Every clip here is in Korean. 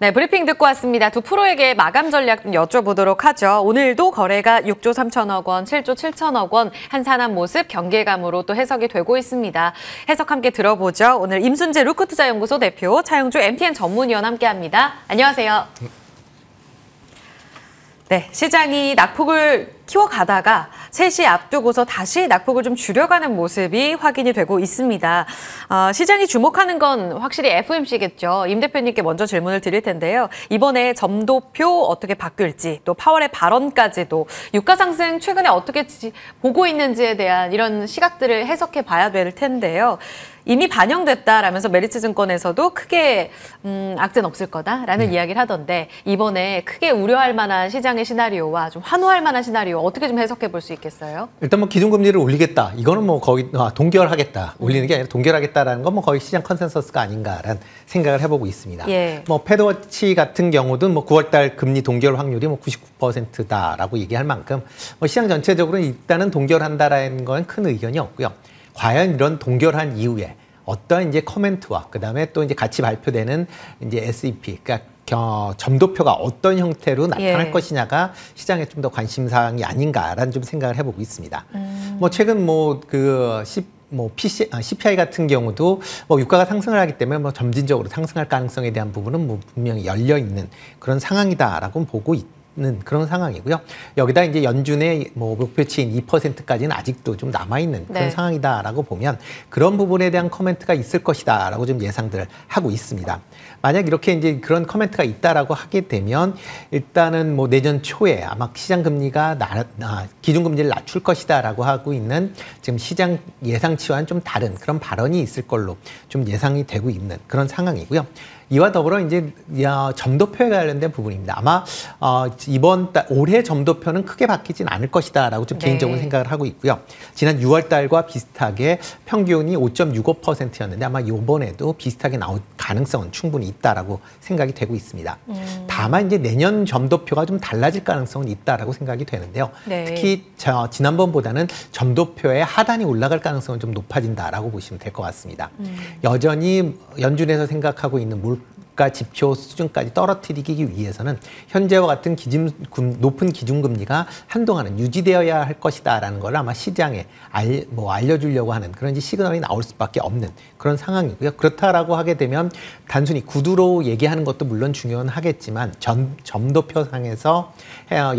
네, 브리핑 듣고 왔습니다. 두 프로에게 마감 전략 좀 여쭤보도록 하죠. 오늘도 거래가 6조 3천억 원, 7조 7천억 원 한산한 모습 경계감으로 또 해석이 되고 있습니다. 해석 함께 들어보죠. 오늘 임순재 루크투자연구소 대표, 차영주 MTN 전문위원 함께합니다. 안녕하세요. 네, 시장이 낙폭을 키워가다가 3시 앞두고서 다시 낙폭을 좀 줄여가는 모습이 확인이 되고 있습니다. 시장이 주목하는 건 확실히 FOMC겠죠. 임 대표님께 먼저 질문을 드릴 텐데요. 이번에 점도표 어떻게 바뀔지, 또 파월의 발언까지도 유가 상승 최근에 어떻게 보고 있는지에 대한 이런 시각들을 해석해 봐야 될 텐데요. 이미 반영됐다라면서 메리츠증권에서도 크게 악재는 없을 거다라는 이야기를 하던데 이번에 크게 우려할 만한 시장의 시나리오와 좀 환호할 만한 시나리오 어떻게 좀 해석해 볼 수 있겠어요? 일단 뭐 기준금리를 올리겠다. 이거는 뭐 거의 동결하겠다. 올리는 게 아니라 동결하겠다라는 건 뭐 거의 시장 컨센서스가 아닌가라는 생각을 해보고 있습니다. 예. 뭐 패드워치 같은 경우도 뭐 9월달 금리 동결 확률이 뭐 99%다라고 얘기할 만큼 뭐 시장 전체적으로 일단은 동결한다라는 건 큰 의견이 없고요. 과연 이런 동결한 이후에 어떤 이제 코멘트와 그다음에 또 이제 같이 발표되는 이제 SEP, 그러니까 점도표가 어떤 형태로 나타날 것이냐가 시장에 좀 더 관심사항이 아닌가라는 좀 생각을 해보고 있습니다. 뭐 최근 CPI 같은 경우도 뭐 유가가 상승을 하기 때문에 뭐 점진적으로 상승할 가능성에 대한 부분은 뭐 분명히 열려 있는 그런 상황이다라고 보고 있는 그런 상황이고요. 여기다 이제 연준의 뭐 목표치인 2%까지는 아직도 좀 남아있는 그런 상황이다라고 보면 그런 부분에 대한 코멘트가 있을 것이다라고 좀 예상들을 하고 있습니다. 만약 이렇게 이제 그런 코멘트가 있다라고 하게 되면 일단은 뭐 내년 초에 아마 시장 금리가 기준금리를 낮출 것이다라고 하고 있는 지금 시장 예상치와는 좀 다른 그런 발언이 있을 걸로 좀 예상이 되고 있는 그런 상황이고요. 이와 더불어 이제 점도표에 관련된 부분입니다. 아마 올해 점도표는 크게 바뀌진 않을 것이다라고 좀 개인적으로 생각을 하고 있고요. 지난 6월 달과 비슷하게 평균이 5.65%였는데 아마 이번에도 비슷하게 나올 가능성은 충분히 있다라고 생각이 되고 있습니다. 다만 이제 내년 점도표가 좀 달라질 가능성은 있다라고 생각이 되는데요. 특히 지난번보다는 점도표의 하단이 올라갈 가능성은 좀 높아진다라고 보시면 될 것 같습니다. 여전히 연준에서 생각하고 있는 물가 지표 수준까지 떨어뜨리기 위해서는 현재와 같은 높은 기준금리가 한동안은 유지되어야 할 것이다라는 걸 아마 시장에 알려주려고 하는 그런 시그널이 나올 수밖에 없는 그런 상황이고요. 그렇다라고 하게 되면 단순히 구두로 얘기하는 것도 물론 중요하겠지만 점도표상에서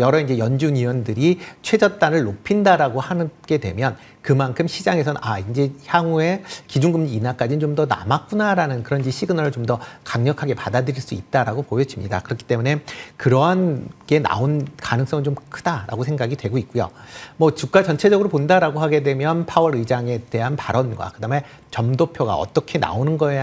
여러 이제 연준 위원들이 최저단을 높인다라고 하게 되면 그만큼 시장에서는 이제 향후에 기준금리 인하까지는 좀 더 남았구나라는 그런 시그널을 좀 더 강력하게 받아들일 수 있다라고 보여집니다. 그렇기 때문에 그러한 게 나온 가능성은 좀 크다라고 생각이 되고 있고요. 뭐 주가 전체적으로 본다라고 하게 되면 파월 의장에 대한 발언과 그다음에 점도표가 어떻게 나오는 거에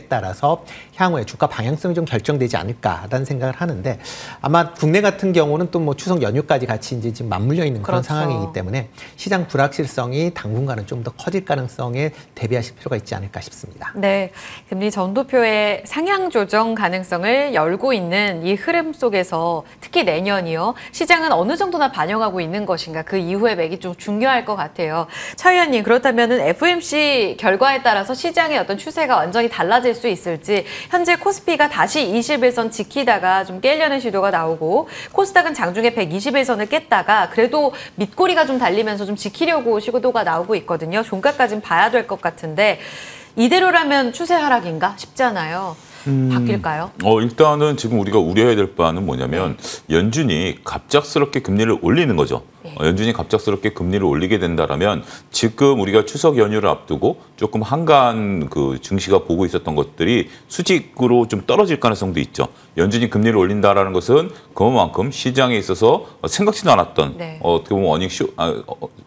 따라서 향후에 주가 방향성이 좀 결정되지 않을까라는 생각을 하는데 아마 국내 같은 경우는 또 뭐 추석 연휴까지 같이 이제 지금 맞물려 있는 그런 상황이기 때문에 시장 불확실성이 당분간은 좀 더 커질 가능성에 대비하실 필요가 있지 않을까 싶습니다. 네, 금리 점도표의 상향 조정 가능성을 열고 있는 이 흐름 속에서 특히 내년이요. 시장은 어느 정도나 반영하고 있는 것인가 그 이후의 맥이 좀 중요할 것 같아요. 차 의원님, 그렇다면 FOMC 결과에 따라서 시장의 어떤 추세가 완전히 달라질 수 있을지 현재 코스피가 다시 21선 지키다가 좀 깨려는 시도가 나오고 코스닥은 장중에 121선을 깼다가 그래도 밑꼬리가 좀 달리면서 좀 지키려고 시도가 나오고 있거든요. 종가까지는 봐야 될 것 같은데 이대로라면 추세 하락인가 싶잖아요. 바뀔까요? 일단은 지금 우리가 우려해야 될 바는 뭐냐면 연준이 갑작스럽게 금리를 올리는 거죠. 연준이 갑작스럽게 금리를 올리게 된다라면 지금 우리가 추석 연휴를 앞두고 조금 한가한 그 증시가 보고 있었던 것들이 수직으로 좀 떨어질 가능성도 있죠. 연준이 금리를 올린다라는 것은 그만큼 시장에 있어서 생각지도 않았던 어떻게 보면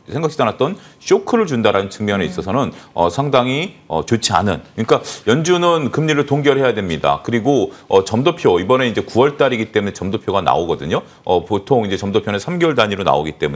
생각지도 않았던 쇼크를 준다라는 측면에 있어서는 상당히 좋지 않은. 그러니까 연준은 금리를 동결해야 됩니다. 그리고 점도표 이번에 이제 9월 달이기 때문에 점도표가 나오거든요. 보통 이제 점도표는 3개월 단위로 나오기 때문에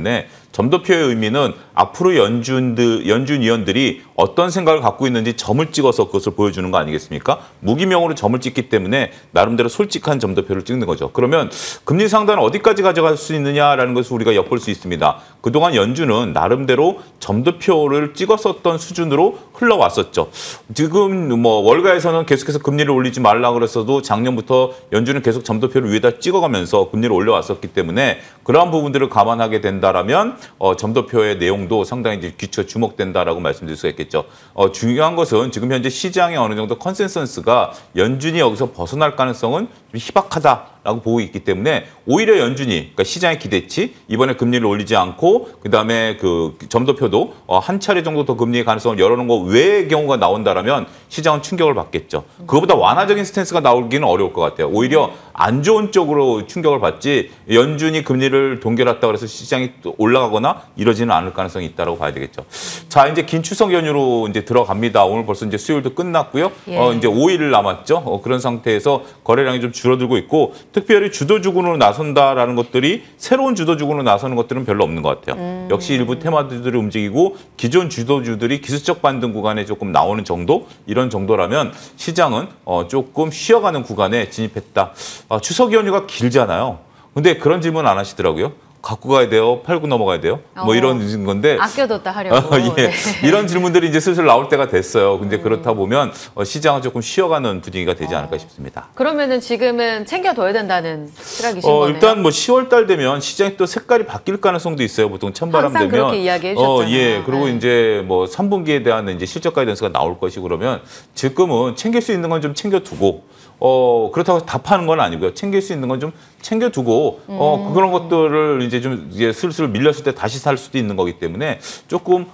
점도표의 의미는 앞으로 연준 위원들이 어떤 생각을 갖고 있는지 점을 찍어서 그것을 보여주는 거 아니겠습니까? 무기명으로 점을 찍기 때문에 나름대로 솔직한 점도표를 찍는 거죠. 그러면 금리 상단을 어디까지 가져갈 수 있느냐라는 것을 우리가 엿볼 수 있습니다. 그동안 연준은 나름대로 점도표를 찍었었던 수준으로 흘러왔었죠. 지금 뭐 월가에서는 계속해서 금리를 올리지 올리지 말라 그랬어도 작년부터 연준은 계속 점도표를 위에다 찍어가면서 금리를 올려왔었기 때문에 그러한 부분들을 감안하게 된다라면 점도표의 내용도 상당히 이제 귀추가 주목된다라고 말씀드릴 수가 있겠죠. 중요한 것은 지금 현재 시장의 어느 정도 컨센서스가 연준이 여기서 벗어날 가능성은 좀 희박하다라고 보고 있기 때문에 오히려 연준이 그러니까 시장의 기대치 이번에 금리를 올리지 않고 그다음에 그 점도표도 한 차례 정도 더 금리의 가능성을 열어놓은 거 외의 경우가 나온다라면 시장은 충격을 받겠죠. 그거보다 완화적인 스탠스가 나오기는 어려울 것 같아요. 오히려 안 좋은 쪽으로 충격을 받지 연준이 금리를 동결했다 그래서 시장이 또 올라가거나 이러지는 않을 가능성이 있다고 봐야 되겠죠. 자, 이제 긴 추석 연휴로 이제 들어갑니다. 오늘 벌써 이제 수요일도 끝났고요. 이제 5일 남았죠. 그런 상태에서 거래량이 좀 줄어들고 있고 특별히 주도주군으로 나선다라는 것들이 새로운 주도주군으로 나서는 것들은 별로 없는 것 같아요. 역시 일부 테마주들이 움직이고 기존 주도주들이 기술적 반등 구간에 조금 나오는 정도 이런 정도라면 시장은 조금 쉬어가는 구간에 진입했다. 추석 연휴가 길잖아요. 근데 그런 질문 안 하시더라고요. 갖고 가야 돼요? 팔고 넘어가야 돼요? 뭐 이런 건데. 아껴뒀다 하려고. 예. 네. 이런 질문들이 이제 슬슬 나올 때가 됐어요. 근데 그렇다 보면 시장은 조금 쉬어가는 분위기가 되지 않을까 싶습니다. 그러면은 지금은 챙겨둬야 된다는 시각이신 거네요. 일단 뭐 10월 달 되면 시장이 또 색깔이 바뀔 가능성도 있어요. 보통 찬바람 항상 되면. 그렇게 이야기해 주셨잖아요. 예. 그리고 네. 이제 뭐 3분기에 대한 이제 실적 가이던스가 나올 것이고 그러면 지금은 챙길 수 있는 건 좀 챙겨두고 그렇다고 다 파는 건 아니고요. 챙길 수 있는 건 좀 챙겨두고 그런 것들을 이제 좀 이제 슬슬 밀렸을 때 다시 살 수도 있는 거기 때문에 조금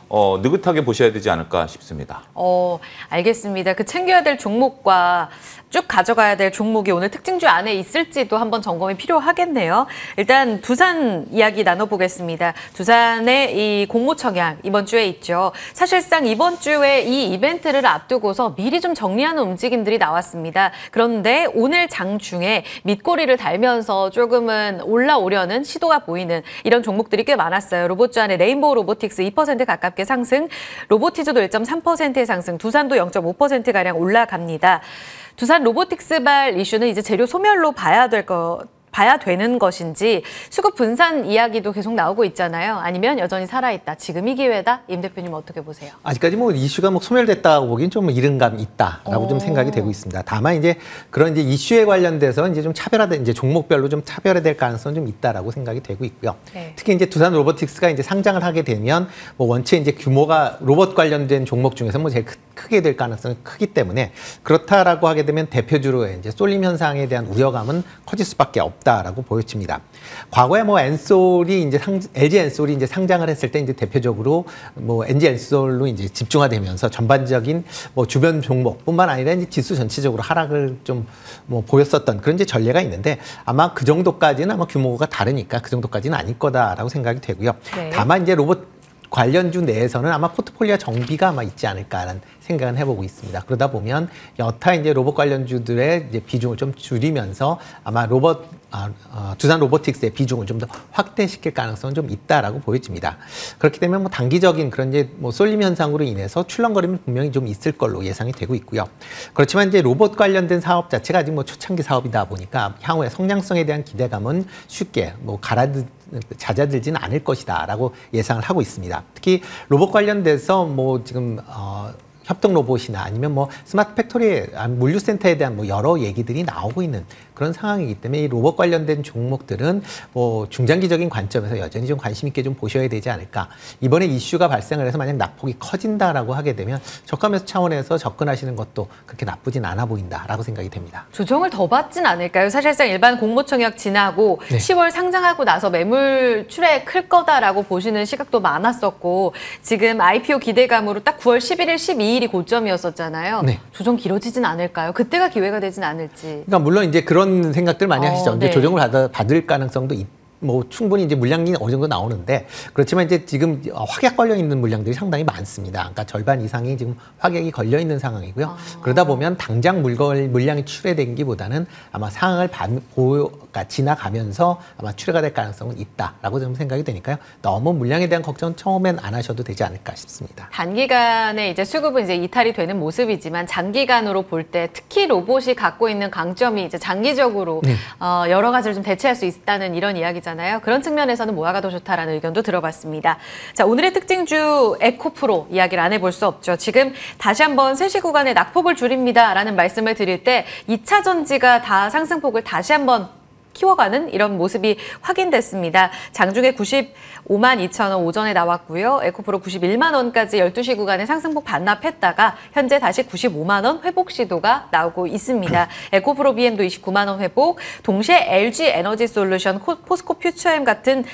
느긋하게 보셔야 되지 않을까 싶습니다. 알겠습니다. 그 챙겨야 될 종목과 쭉 가져가야 될 종목이 오늘 특징주 안에 있을지도 한번 점검이 필요하겠네요. 일단 두산 이야기 나눠보겠습니다. 두산의 이 공모청약 이번 주에 있죠. 사실상 이번 주에 이 이벤트를 앞두고서 미리 좀 정리하는 움직임들이 나왔습니다. 그런데 오늘 장중에 밑꼬리를 달면서 조금은 올라오려는 시도가 보이는 이런 종목들이 꽤 많았어요. 로봇주 안에 레인보우 로보틱스 2% 가깝게 상승, 로보티즈도 1.3%의 상승, 두산도 0.5%가량 올라갑니다. 두산 로보틱스발 이슈는 이제 재료 소멸로 봐야 되는 것인지 수급 분산 이야기도 계속 나오고 있잖아요. 아니면 여전히 살아있다. 지금이 기회다. 임 대표님 어떻게 보세요? 아직까지 뭐 이슈가 뭐 소멸됐다고 보기엔 좀 이른감이 있다라고 좀 생각이 되고 있습니다. 다만 이제 그런 이제 이슈에 관련돼서 이제 좀 차별화된 이제 종목별로 좀 차별화될 가능성은 좀 있다라고 생각이 되고 있고요. 네. 특히 이제 두산 로보틱스가 이제 상장을 하게 되면 뭐 원체 이제 규모가 로봇 관련된 종목 중에서 뭐 제일 크게 될 가능성이 크기 때문에 그렇다라고 하게 되면 대표주로 이제 쏠림 현상에 대한 우려감은 커질 수밖에 없다라고 보여집니다. 과거에 뭐 엔솔이 이제 LG 엔솔이 이제 상장을 했을 때 이제 대표적으로 뭐 LG 엔솔로 이제 집중화되면서 전반적인 뭐 주변 종목뿐만 아니라 이제 지수 전체적으로 하락을 좀 뭐 보였었던 그런 이제 전례가 있는데 아마 그 정도까지는 아마 규모가 다르니까 그 정도까지는 아닐 거다라고 생각이 되고요. 네. 다만 이제 로봇 관련주 내에서는 아마 포트폴리오 정비가 아마 있지 않을까라는 생각은 해보고 있습니다. 그러다 보면 여타 이제 로봇 관련주들의 이제 비중을 좀 줄이면서 아마 두산 로보틱스의 비중을 좀 더 확대시킬 가능성은 좀 있다라고 보여집니다. 그렇기 때문에 뭐 단기적인 그런 이제 뭐 쏠림 현상으로 인해서 출렁거림이 분명히 좀 있을 걸로 예상이 되고 있고요. 그렇지만 이제 로봇 관련된 사업 자체가 아직 뭐 초창기 사업이다 보니까 향후에 성장성에 대한 기대감은 쉽게 뭐 잦아들지는 않을 것이다라고 예상을 하고 있습니다. 특히 로봇 관련돼서 뭐 지금 협동 로봇이나 아니면 뭐 스마트 팩토리 물류센터에 대한 뭐 여러 얘기들이 나오고 있는 그런 상황이기 때문에 이 로봇 관련된 종목들은 뭐 중장기적인 관점에서 여전히 좀 관심 있게 좀 보셔야 되지 않을까. 이번에 이슈가 발생을 해서 만약 낙폭이 커진다라고 하게 되면 저가 매수 차원에서 접근하시는 것도 그렇게 나쁘진 않아 보인다라고 생각이 됩니다. 조정을 더 받진 않을까요? 사실상 일반 공모청약 지나고 네. 10월 상장하고 나서 매물 출해 클 거다라고 보시는 시각도 많았었고 지금 IPO 기대감으로 딱 9월 11일, 12일이 고점이었었잖아요. 네. 조정 길어지진 않을까요? 그때가 기회가 되진 않을지. 그러니까 물론 이제 그런 생각들 많이 하시죠. 이제 네. 조정을 받을 가능성도 뭐 충분히 이제 물량이 어느 정도 나오는데 그렇지만 이제 지금 확약 걸려 있는 물량들이 상당히 많습니다. 그러니까 절반 이상이 지금 확약이 걸려 있는 상황이고요. 그러다 보면 당장 물량이 출회되기보다는 아마 상황을 그러니까 지나가면서 아마 출회가 될 가능성은 있다라고 좀 생각이 되니까요. 너무 물량에 대한 걱정은 처음엔 안 하셔도 되지 않을까 싶습니다. 단기간에 이제 수급은 이제 이탈이 되는 모습이지만 장기간으로 볼 때 특히 로봇이 갖고 있는 강점이 이제 장기적으로 네. 여러 가지를 좀 대체할 수 있다는 이런 이야기잖아요. 거잖아요. 그런 측면에서는 모아가 더 좋다라는 의견도 들어봤습니다. 자, 오늘의 특징주 에코프로 이야기를 안 해볼 수 없죠. 지금 다시 한번 3시 구간에 낙폭을 줄입니다라는 말씀을 드릴 때 2차 전지가 다 상승폭을 다시 한번 키워가는 이런 모습이 확인됐습니다. 장중에 95만 2천 원 오전에 나왔고요. 에코프로 91만 원까지 12시 구간에 상승폭 반납했다가 현재 다시 95만 원 회복 시도가 나오고 있습니다. 에코프로 BM도 29만 원 회복, 동시에 LG 에너지 솔루션, 포스코 퓨처엠 같은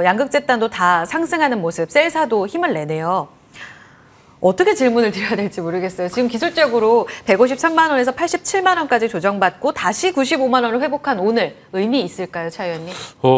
양극재단도 다 상승하는 모습, 셀사도 힘을 내네요. 어떻게 질문을 드려야 될지 모르겠어요. 지금 기술적으로 153만 원에서 87만 원까지 조정받고 다시 95만 원을 회복한 오늘 의미 있을까요, 차 의원님?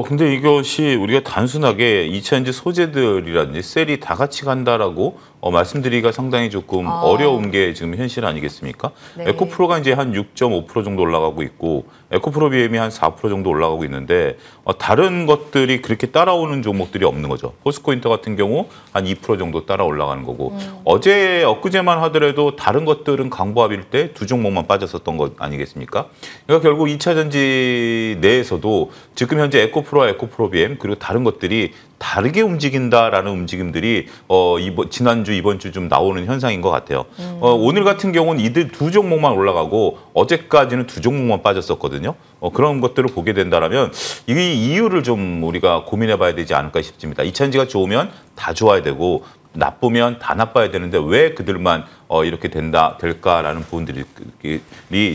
근데 이것이 우리가 단순하게 2차전지 소재들이라든지 셀이 다 같이 간다라고 말씀드리기가 상당히 조금 어려운 게 지금 현실 아니겠습니까? 네. 에코프로가 이제 한 6.5% 정도 올라가고 있고 에코프로 BM이 한 4% 정도 올라가고 있는데 다른 것들이 그렇게 따라오는 종목들이 없는 거죠. 포스코인터 같은 경우 한 2% 정도 따라 올라가는 거고 엊그제만 하더라도 다른 것들은 강보합일 때 두 종목만 빠졌었던 것 아니겠습니까? 그러니까 결국 2차 전지 내에서도 지금 현재 에코프로와 에코프로 BM 그리고 다른 것들이 다르게 움직인다라는 움직임들이 지난주 이번 주 좀 나오는 현상인 것 같아요. 오늘 같은 경우는 이들 두 종목만 올라가고 어제까지는 두 종목만 빠졌었거든요. 그런 것들을 보게 된다면 이 이유를 좀 우리가 고민해봐야 되지 않을까 싶습니다. 2차전지가 좋으면 다 좋아야 되고 나쁘면 다 나빠야 되는데 왜 그들만 이렇게 될까라는 부분들이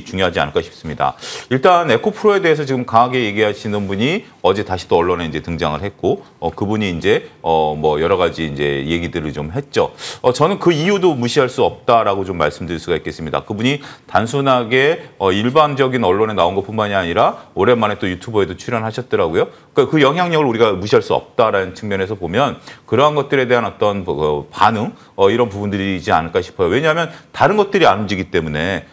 중요하지 않을까 싶습니다. 일단 에코프로에 대해서 지금 강하게 얘기하시는 분이 어제 다시 또 언론에 이제 등장을 했고 그분이 이제 뭐 여러 가지 이제 얘기들을 좀 했죠. 저는 그 이유도 무시할 수 없다라고 좀 말씀드릴 수가 있겠습니다. 그분이 단순하게 일반적인 언론에 나온 것뿐만이 아니라 오랜만에 또 유튜버에도 출연하셨더라고요. 그러니까 그 영향력을 우리가 무시할 수 없다라는 측면에서 보면 그러한 것들에 대한 어떤 반응 이런 부분들이지 않을까 싶어요. 왜냐하면 다른 것들이 안 움직이기 때문에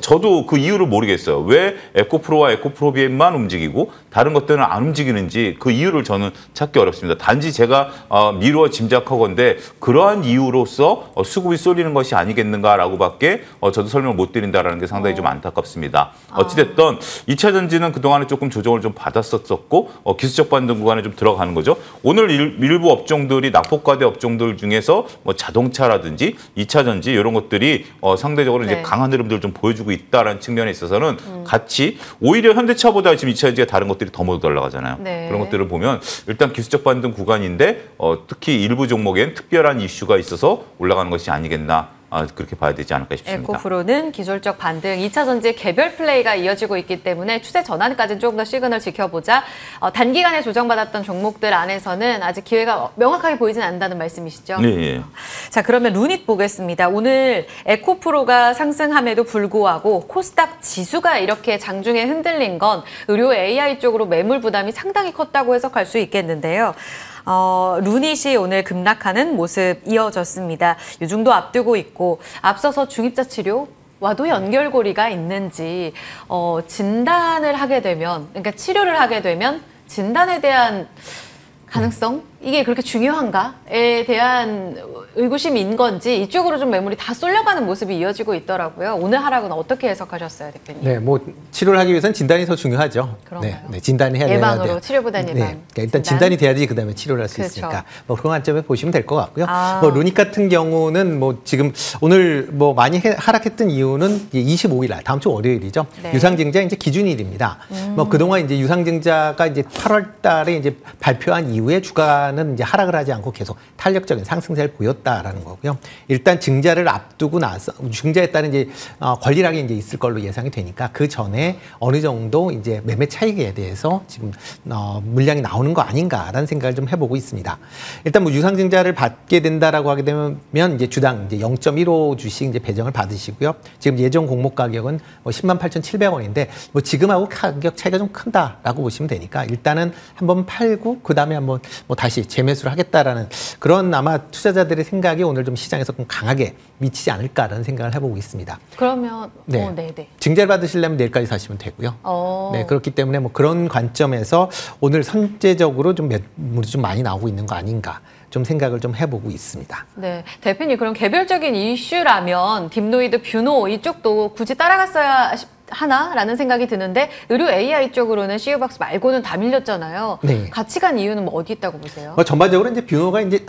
저도 그 이유를 모르겠어요. 왜 에코프로와 에코프로 BM만 움직이고 다른 것들은 안 움직이는지 그 이유를 저는 찾기 어렵습니다. 단지 제가 미루어 짐작하건대 그러한 이유로서 수급이 쏠리는 것이 아니겠는가라고밖에 저도 설명을 못 드린다는 게 상당히 좀 안타깝습니다. 어찌됐든 2차 전지는 그동안에 조금 조정을 좀 받았었고 기술적 반등 구간에 좀 들어가는 거죠. 오늘 일부 업종들이 낙폭과대 업종들 중에서 뭐 자동차라든지 2차 전지 이런 것들이 상대적으로 이제 강한 흐름들을 좀 보여주고 있다라는 측면에 있어서는 같이 오히려 현대차보다 지금 2차 전지가 다른 것들이 더 먼저 올라가잖아요. 네. 그런 것들을 보면 일단 기술적 반등 구간인데 특히 일부 종목엔 특별한 이슈가 있어서 올라가는 것이 아니겠나. 그렇게 봐야 되지 않을까 싶습니다. 에코프로는 기술적 반등, 2차 전지의 개별 플레이가 이어지고 있기 때문에 추세 전환까지는 조금 더 시그널 지켜보자. 단기간에 조정받았던 종목들 안에서는 아직 기회가 명확하게 보이진 않는다는 말씀이시죠? 네. 자, 그러면 루닛 보겠습니다. 오늘 에코프로가 상승함에도 불구하고 코스닥 지수가 이렇게 장중에 흔들린 건 의료 AI 쪽으로 매물 부담이 상당히 컸다고 해석할 수 있겠는데요. 루닛이 오늘 급락하는 모습 이어졌습니다. 유중도 앞두고 있고 앞서서 중입자 치료와도 연결고리가 있는지 진단을 하게 되면, 그러니까 치료를 하게 되면 진단에 대한 가능성? 이게 그렇게 중요한가에 대한 의구심인 건지 이쪽으로 좀 매물이 다 쏠려가는 모습이 이어지고 있더라고요. 오늘 하락은 어떻게 해석하셨어요, 대표님? 네, 뭐 치료를 하기 위해서는 진단이 더 중요하죠. 그런가요? 네, 진단을 해야 돼요. 예방으로 치료보다는 예방. 그러니까 일단 진단이 돼야지 그다음에 치료를 할 수 그렇죠. 있으니까 뭐 그런 관점에 보시면 될 것 같고요. 뭐 루닛 같은 경우는 뭐 지금 오늘 뭐 많이 하락했던 이유는 25일 날 다음 주 월요일이죠. 네. 유상증자 이제 기준일입니다. 뭐 그동안 이제 유상증자가 이제 8월달에 이제 발표한 이후에 주가는 이제 하락을 하지 않고 계속 탄력적인 상승세를 보였다라는 거고요. 일단 증자를 앞두고 나서 증자에 따른 이제 권리락이 이제 있을 걸로 예상이 되니까 그 전에 어느 정도 이제 매매 차익에 대해서 지금 물량이 나오는 거 아닌가라는 생각을 좀 해보고 있습니다. 일단 뭐 유상증자를 받게 된다라고 하게 되면 이제 주당 이제 0.15 주씩 이제 배정을 받으시고요. 지금 예정 공모 가격은 뭐 108,700원인데 뭐 지금하고 가격 차이가 좀 큰다라고 보시면 되니까 일단은 한번 팔고 그 다음에 한번 뭐 다시 재매수를 하겠다라는 그런 아마 투자자들의 생각이 오늘 좀 시장에서 좀 강하게 미치지 않을까라는 생각을 해보고 있습니다. 그러면 네. 네네. 증자를 받으시려면 내일까지 사시면 되고요. 네, 그렇기 때문에 뭐 그런 관점에서 오늘 선제적으로 좀 매물이 좀 많이 나오고 있는 거 아닌가 좀 생각을 좀 해보고 있습니다. 네, 대표님 그럼 개별적인 이슈라면 딥노이드, 뷰노 이쪽도 굳이 따라갔어야 하나라는 생각이 드는데 의료 AI 쪽으로는 CU박스 말고는 다 밀렸잖아요. 네. 같이 간 이유는 뭐 어디 있다고 보세요? 전반적으로 이제 뷰노가 이제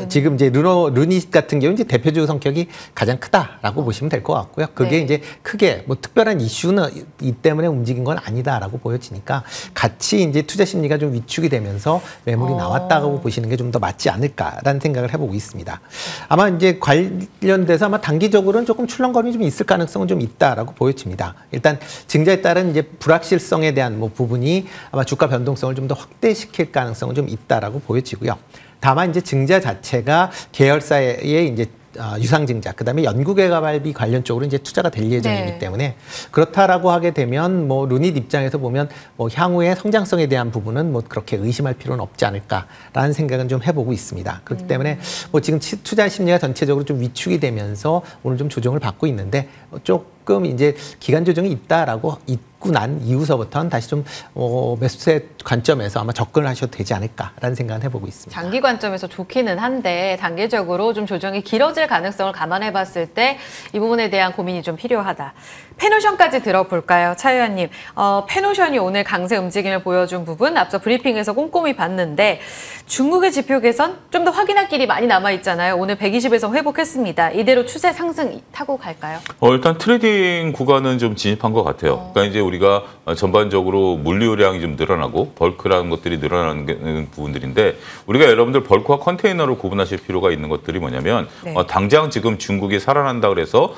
지금 이제 루닛 같은 경우 이제 대표적 성격이 가장 크다라고 보시면 될 것 같고요. 그게 네. 이제 크게 뭐 특별한 이슈는 이 때문에 움직인 건 아니다라고 보여지니까 같이 이제 투자 심리가 좀 위축이 되면서 매물이 나왔다고 보시는 게 좀 더 맞지 않을까라는 생각을 해보고 있습니다. 아마 이제 관련돼서 아마 단기적으로는 조금 출렁거림이 좀 있을 가능성은 좀 있다라고 보여집니다. 일단 증자에 따른 이제 불확실성에 대한 뭐 부분이 아마 주가 변동성을 좀 더 확대시킬 가능성은 좀 있다라고 보여지고요. 다만 이제 증자 자체가 계열사의 이제 유상증자, 그다음에 연구개발비 관련 쪽으로 이제 투자가 될 예정이기 네. 때문에 그렇다라고 하게 되면 뭐 루닛 입장에서 보면 뭐 향후의 성장성에 대한 부분은 뭐 그렇게 의심할 필요는 없지 않을까라는 생각은 좀 해보고 있습니다. 그렇기 때문에 뭐 지금 투자 심리가 전체적으로 좀 위축이 되면서 오늘 좀 조정을 받고 있는데 조금 이제 기간 조정이 있다라고 있고 난 이후서부터는 다시 좀 매수세 관점에서 아마 접근을 하셔도 되지 않을까라는 생각을 해보고 있습니다. 장기 관점에서 좋기는 한데 단계적으로 좀 조정이 길어질 가능성을 감안해 봤을 때 이 부분에 대한 고민이 좀 필요하다. 페노션까지 들어볼까요? 차 의원님. 페노션이 오늘 강세 움직임을 보여준 부분 앞서 브리핑에서 꼼꼼히 봤는데 중국의 지표 개선 좀 더 확인할 길이 많이 남아있잖아요. 오늘 120에서 회복했습니다. 이대로 추세 상승 타고 갈까요? 일단 트레이딩 구간은 좀 진입한 것 같아요. 그러니까 이제 우리가 전반적으로 물류량이 좀 늘어나고 벌크라는 것들이 늘어나는 부분들인데 우리가 여러분들 벌크와 컨테이너로 구분하실 필요가 있는 것들이 뭐냐면 네. 당장 지금 중국이 살아난다 그래서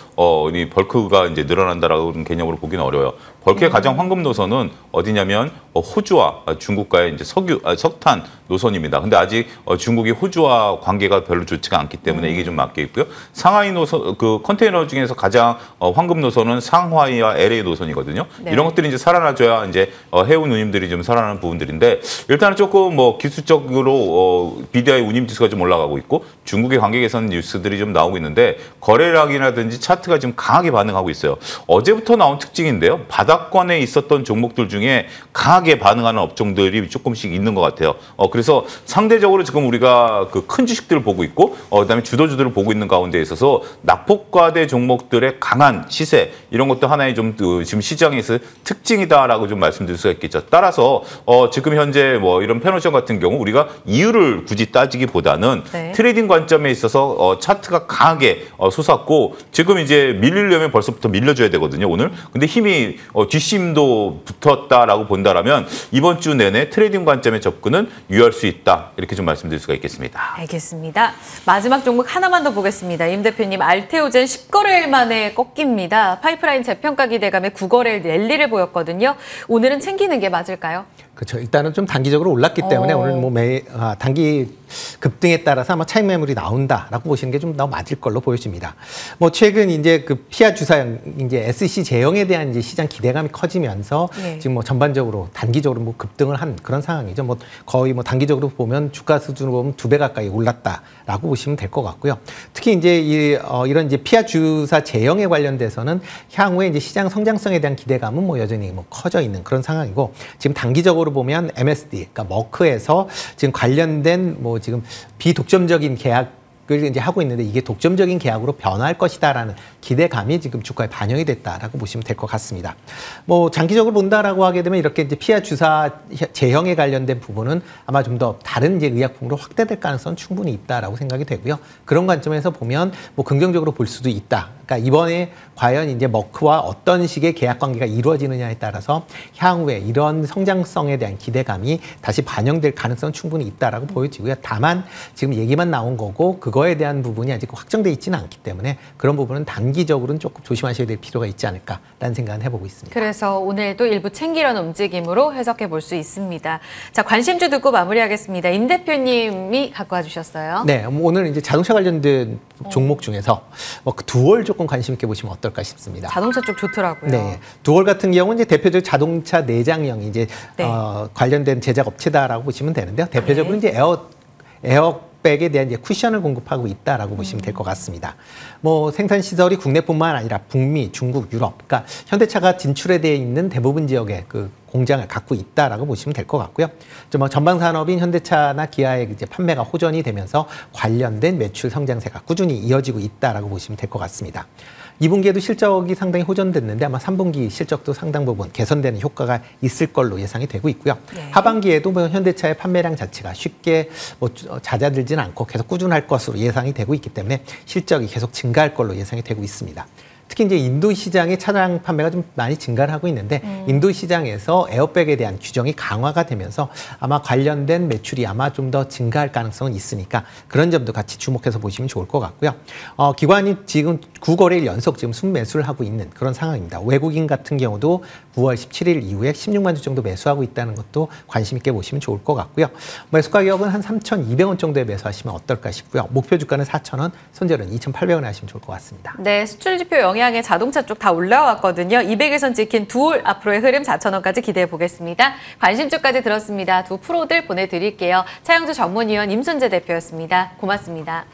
이 벌크가 이제 늘어난다라는 개념으로 보기는 어려워요. 벌크의 가장 황금 노선은 어디냐면 호주와 중국과의 이제 석탄 노선입니다. 근데 아직 중국이 호주와 관계가 별로 좋지가 않기 때문에 이게 좀 막혀 있고요. 상하이 노선, 그 컨테이너 중에서 가장 황금 노선은 상하이와 LA 노선이거든요. 네. 이런 것들이 이제 살아나줘야 이제 해운 운임들이 좀 살아나는 부분들인데 일단은 조금 뭐 기술적으로 BDI 운임 지수가 좀 올라가고 있고 중국의 관계 개선 뉴스들이 좀 나오고 있는데 거래량이라든지 차트가 좀 강하게 반응하고 있어요. 어제부터 나온 특징인데요. 바닥권에 있었던 종목들 중에 강하게 반응하는 업종들이 조금씩 있는 것 같아요. 그래서 상대적으로 지금 우리가 그 큰 주식들을 보고 있고 그다음에 주도주들을 보고 있는 가운데 있어서 낙폭과대 종목들의 강한 시세 이런 것도 하나의 좀 지금 시장에서 특징이다라고 좀 말씀드릴 수가 있겠죠. 따라서 지금 현재 뭐 이런 페노션 같은 경우 우리가 이유를 굳이 따지기보다는 네. 트레이딩 관점에 있어서 차트가 강하게 솟았고 지금 이제 밀리려면 벌써부터 밀려줘야 되거든요. 오늘. 근데 힘이 뒷심도 붙었다라고 본다라면 이번 주 내내 트레이딩 관점의 접근은 유효할 수 있다. 이렇게 좀 말씀드릴 수가 있겠습니다. 알겠습니다. 마지막 종목 하나만 더 보겠습니다. 임 대표님, 알테오젠 10거래일 만에 꺾입니다. 파이프라인 재평가 기대감에 9거래일 랠리를 보였거든요. 오늘은 챙기는 게 맞을까요? 그렇죠. 일단은 좀 단기적으로 올랐기 때문에 오늘 뭐 단기 급등에 따라서 아마 차익 매물이 나온다라고 보시는 게 좀 더 맞을 걸로 보여집니다. 뭐 최근 이제 그 피아 주사형 이제 SC 제형에 대한 이제 시장 기대감이 커지면서 네. 지금 뭐 전반적으로 단기적으로 뭐 급등을 한 그런 상황이죠. 뭐 거의 뭐 단기적으로 보면 주가 수준으로 보면 2배 가까이 올랐다라고 보시면 될 것 같고요. 특히 이제 이런 이제 피아 주사 제형에 관련돼서는 향후에 이제 시장 성장성에 대한 기대감은 뭐 여전히 뭐 커져 있는 그런 상황이고 지금 단기적으로 보면 MSD, 그러니까 머크에서 지금 관련된 뭐 지금 비독점적인 계약을 이제 하고 있는데 이게 독점적인 계약으로 변화할 것이다라는 기대감이 지금 주가에 반영이 됐다라고 보시면 될 것 같습니다. 뭐 장기적으로 본다라고 하게 되면 이렇게 이제 피아 주사 제형에 관련된 부분은 아마 좀 더 다른 이제 의약품으로 확대될 가능성은 충분히 있다라고 생각이 되고요. 그런 관점에서 보면 뭐 긍정적으로 볼 수도 있다. 그러니까 이번에 과연 이제 머크와 어떤 식의 계약 관계가 이루어지느냐에 따라서 향후에 이런 성장성에 대한 기대감이 다시 반영될 가능성은 충분히 있다라고 보여지고요. 다만 지금 얘기만 나온 거고 그거에 대한 부분이 아직 확정돼 있지는 않기 때문에 그런 부분은 단기적으로는 조금 조심하셔야 될 필요가 있지 않을까라는 생각은 해보고 있습니다. 그래서 오늘도 일부 챙기려는 움직임으로 해석해 볼 수 있습니다. 자, 관심주 듣고 마무리하겠습니다. 임 대표님이 갖고 와주셨어요. 네, 오늘 이제 자동차 관련된 종목 중에서 그 두월 조금 관심 있게 보시면 어떨까 싶습니다. 자동차 쪽 좋더라고요. 네, 두월 같은 경우는 이제 대표적 자동차 내장형 이제 네. 관련된 제작 업체다라고 보시면 되는데요. 대표적으로 이제 에어백에 대한 이제 쿠션을 공급하고 있다라고 보시면 될 것 같습니다. 뭐 생산 시설이 국내뿐만 아니라 북미, 중국, 유럽, 그러니까 현대차가 진출에 되어 있는 대부분 지역의 그 공장을 갖고 있다라고 보시면 될 것 같고요. 뭐 전방 산업인 현대차나 기아의 이제 판매가 호전이 되면서 관련된 매출 성장세가 꾸준히 이어지고 있다라고 보시면 될 것 같습니다. 2분기에도 실적이 상당히 호전됐는데 아마 3분기 실적도 상당 부분 개선되는 효과가 있을 걸로 예상이 되고 있고요. 네. 하반기에도 뭐 현대차의 판매량 자체가 쉽게 뭐 잦아들지는 않고 계속 꾸준할 것으로 예상이 되고 있기 때문에 실적이 계속 증가할 걸로 예상이 되고 있습니다. 특히 이제 인도 시장의 차량 판매가 좀 많이 증가를 하고 있는데 인도 시장에서 에어백에 대한 규정이 강화가 되면서 아마 관련된 매출이 아마 좀 더 증가할 가능성은 있으니까 그런 점도 같이 주목해서 보시면 좋을 것 같고요. 기관이 지금 9거래일 연속 지금 순매수를 하고 있는 그런 상황입니다. 외국인 같은 경우도 9월 17일 이후에 16만 주 정도 매수하고 있다는 것도 관심 있게 보시면 좋을 것 같고요. 매수 가격은 한 3,200원 정도에 매수하시면 어떨까 싶고요. 목표 주가는 4,000원, 손절은 2,800원에 하시면 좋을 것 같습니다. 네, 수출 지표 영향에 자동차 쪽 다 올라왔거든요. 200일선 찍힌 두올 앞으로의 흐름 4,000원까지 기대해 보겠습니다. 관심주까지 들었습니다. 두 프로들 보내드릴게요. 차영주 전문위원 임순재 대표였습니다. 고맙습니다.